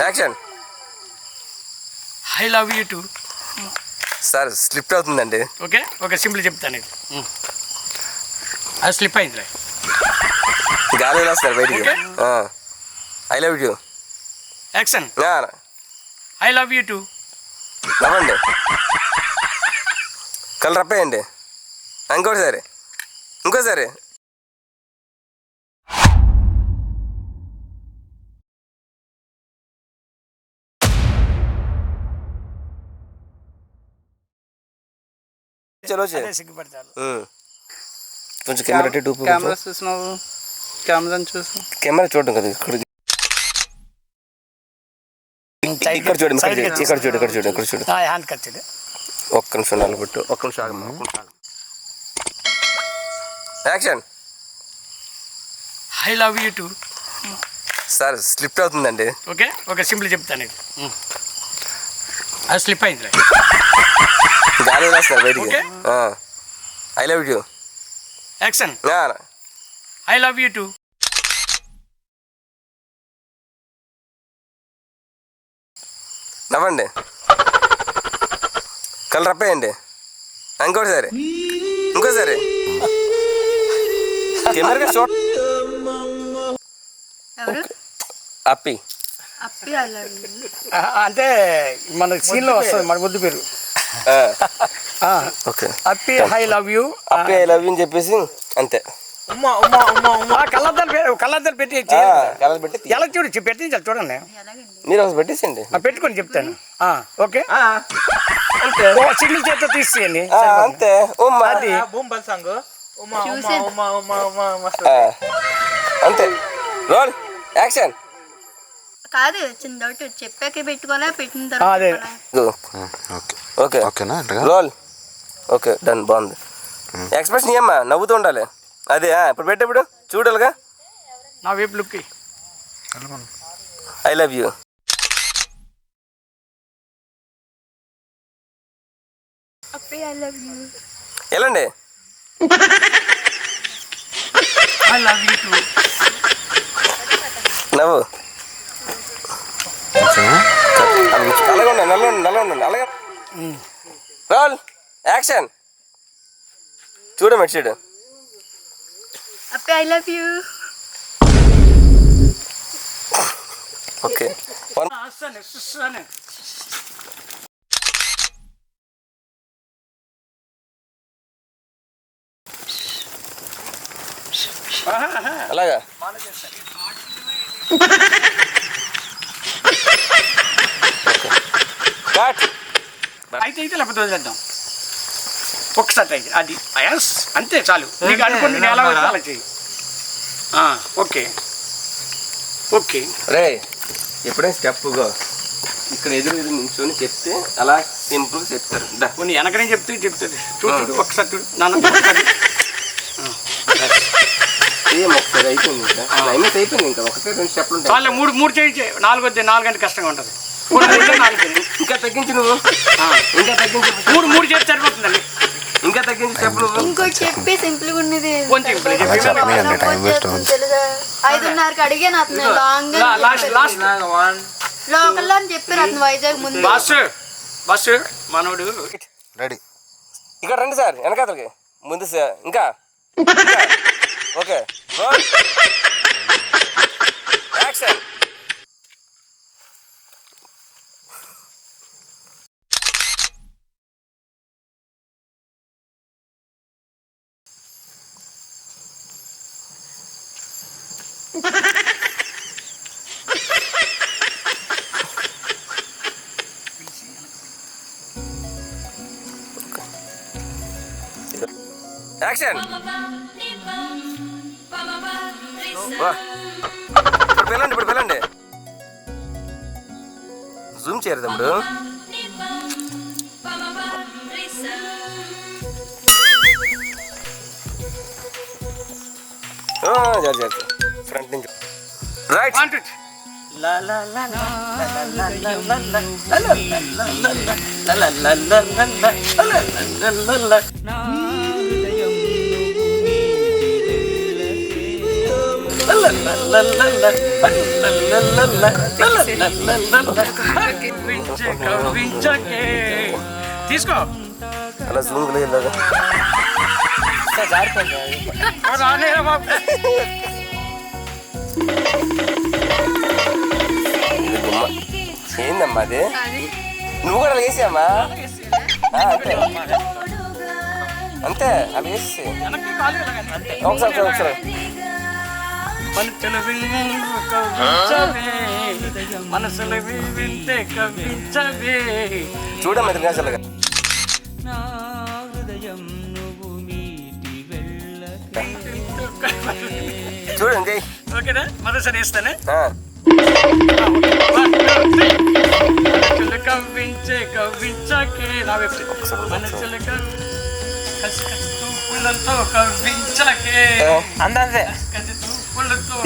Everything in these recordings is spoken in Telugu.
Action. I love you to. Sir slip అవుతుందండి. ఓకే ఓకే సింపుల్ చెప్తాను ఇది. అది స్లిప్ అయిందిలే. గాలి వస్తారు బయటికి. I love you. Action. I love you to. నవ్వండి. కలర్ అప్పేయండి. ఇంకోసారి ఇంకోసారి. చలో సిగ్గుపడతాను. కొంచెం కెమెరా కెమెరా చూసినావు, కెమెరాని చూసి కెమెరా చూడడం కదా ఇక్కడ ఇక్కడ చూడు ఇక్కడ చూడు ఇక్కడ చూడు ఇక్కడ చూడు. హ్యాండ్ కట్ చేయండి. ఒక్క నిమిషం నిలబెట్టు. ఒక్క నిమిషం ఆగమ్మా. Action. I love you to. Sir slip అవుతుందండి. ఓకే ఓకే సింపుల్ చెప్తాను ఇది. అది స్లిప్ అయిందిలే. గాలి వస్తారు బయటికి. I love you. Action. I love you to. నవ్వండి. కలర్ అప్పేయండి. ఇంకోసారి ఇంకోసారి. కెమెరా చూడ. అప్పి అంటే మన సీన్లో వస్తుంది మన ముద్దు పేరు. Okay Appi I love you. Appi I love you అని చెప్పేసి అంతే. కళ్ళద్దాలు పెట్టి కలర్ పెట్టి ఎలా చూడు పెట్టించాలి చూడండి. మీరు ఒకసారి పెట్టేసేయండి. పెట్టుకొని చెప్తాను. ఓకే సింగిల్ చేతితో తీసేయండి అంతే. అది అంతే. Roll action. కాదు చిన్న డౌట్ చెప్పాకే పెట్టుకోవాలా పెట్టిన తర్వాత ఓకే ఓకేనా రోల్. Okay done. బాగుంది. ఎక్స్ప్రెషన్ ఏమ్మా నవ్వుతూ ఉండాలి. అదే ఇప్పుడు పెట్టేప్పుడు చూడాలిగా. నా వైపు లుక్. I love you. ఎలాండి. I love you too. నవ్వు. అలాగే ఉండండి నల్ల ఉండండి నల్ల ఉండండి అలాగే. Roll action. చూడమేట్ side. Appi I love you. Okay అలాగా. అయితే అయితే లేకపోతే వదిలేద్దాం. ఒకసారి అయితే అది అయస్ అంతే చాలు. నీకు అనుకోండి నేను ఎలా వచ్చి అలా చెయ్యి. ఓకే ఓకే రే ఎప్పుడైనా స్టెప్గా ఇక్కడ ఎదురు నిల్చొని చెప్తే అలా సింపుల్గా చెప్తారు. కొన్ని వెనకనే చెప్తే చెప్తుంది. చూడు ఒకసారి చూడు నాన్న ఒకసారి. ఏం ఒకసారి అయిపోయింది ఇంకా క్లైమేట్ అయిపోయింది. ఇంకా ఒకటే 2 స్టెప్లు ఉంటాయి. చాలా మూడు చేయి. 4 వద్దే 4 గంటలు కష్టంగా ఉంటుంది. ఇంకా తగ్గించి నువ్వు. ఇంకా తగ్గించి మూడు చేతి సరిపోతుందండి. ఇంకా తగ్గించి స్టెప్లు. ఇంకోటి చెప్పి సింపుల్ గా ఉన్నది కొంచెం తెలుసా. 5:30కి అడిగాను అతను లాంగ్ లోకల్లో అని చెప్పారు అతను వైజాగ్ ముందు. బస్ మనోడు రెడీ. ఇక్కడ రండి సార్ వెనకాతలకి ముందు సార్. ఇంకా ఓకే యాక్షన్. యాక్షన్. ఇప్పుడు వెళ్ళండి. జూమ్ చేయరు తమ్ముడు. ఫ్రంట్ నుంచి రైట్. తీసుకో అలా జూమ్ లేదు రానేరా బాబు. ఏందమ్మా అది నువ్వు కూడా వేసామ్మా అంతే అంతే అవి వేసి వెనక్కి కాలు వెళ్ళగానే. ఒకసారి ఒకసారి మనసులు వింటే కవించవే. చూడమ్మా ఇది నేసలుగా చూడండి ఓకేనా మరోసారి వేస్తానే. కవ్వించే కవ్వించకే నా వైపు మనసులు కసి కసి చూపులతో కవ్వించకే అంతే కసి చూపులతో.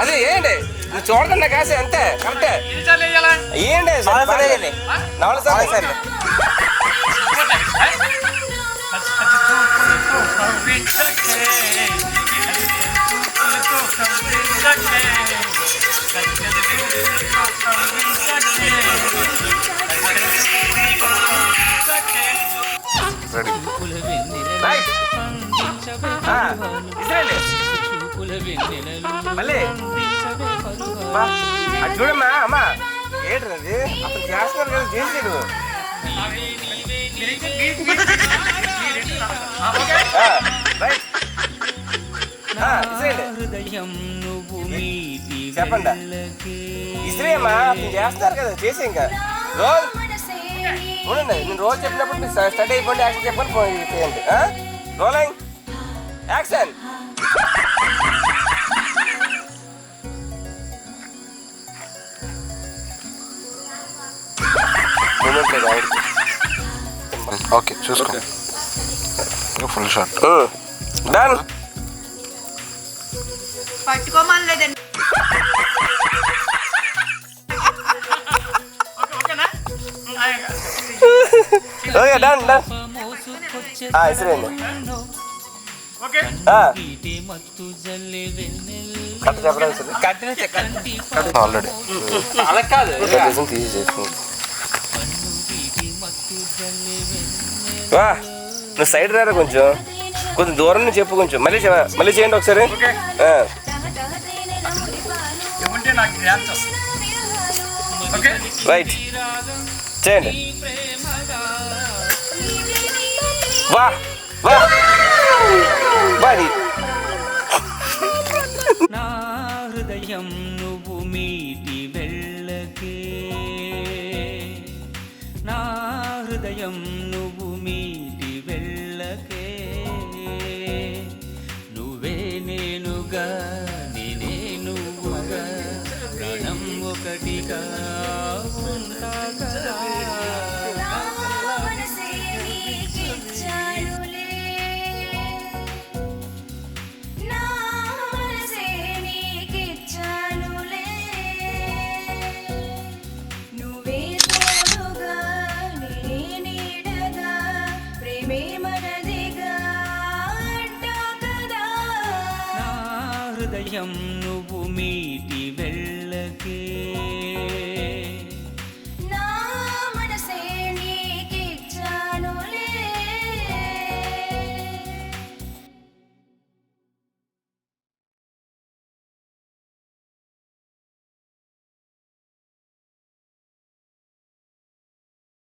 అదే ఏంటి నువ్వు చూడకుండా కాసే అంతే కరెక్టే ఎన్నిసార్లు వేయాలా? ఏంటి నవల సార్ సార్ కసి కసి చూపులతో కవ్వించకే చూపులతో కవ్వించకే కసి కసి చూపులతో కవ్వించకే రైట్ మళ్ళీ అది చూడమ్మా అమ్మా ఏంటది అసలు చేస్తున్నారు కదా చేసేడు రైట్ చెప్పండి ఇస్త్రీ అమ్మా అతను చేస్తున్నారు కదా చేసి ఇంకా రోల్ చూడండి నేను రోజు చెప్పినప్పుడు మీరు స్టడీ అయిపోండి యాక్షన్ చెప్పండి పోయి చేయండి రోలింగ్ యాక్షన్ ఓకే చూసుకో ఫుల్ షాట్ డన్ పట్టుకోమని లేదండి. ఓకే డన్ డన్ ఇసిరేయండి ఓకే కట్ట చెప్పడం ఆల్రెడీ అలా కాదు తీసి చేసుకుంటా వా నువ్వు సైడ్ రారా కొంచెం దూరం నుంచి చెప్పు కొంచెం మళ్ళీ చేయండి ఒకసారి ఏమంటే నాకు డ్యాన్స్ వస్తుంది. ఓకే రైట్ చేయండి వా వా వాడి నా హృదయం నువ్వు మీటి వెళ్ళకే నా హృదయం నువ్వు మీటి వెళ్ళకే నువ్వే నేనుగా నేనే నువ్వుగా ప్రాణం ఒకటిగా ఉంటా కదా హృదయం నువ్వు మీటి వెళ్ళకే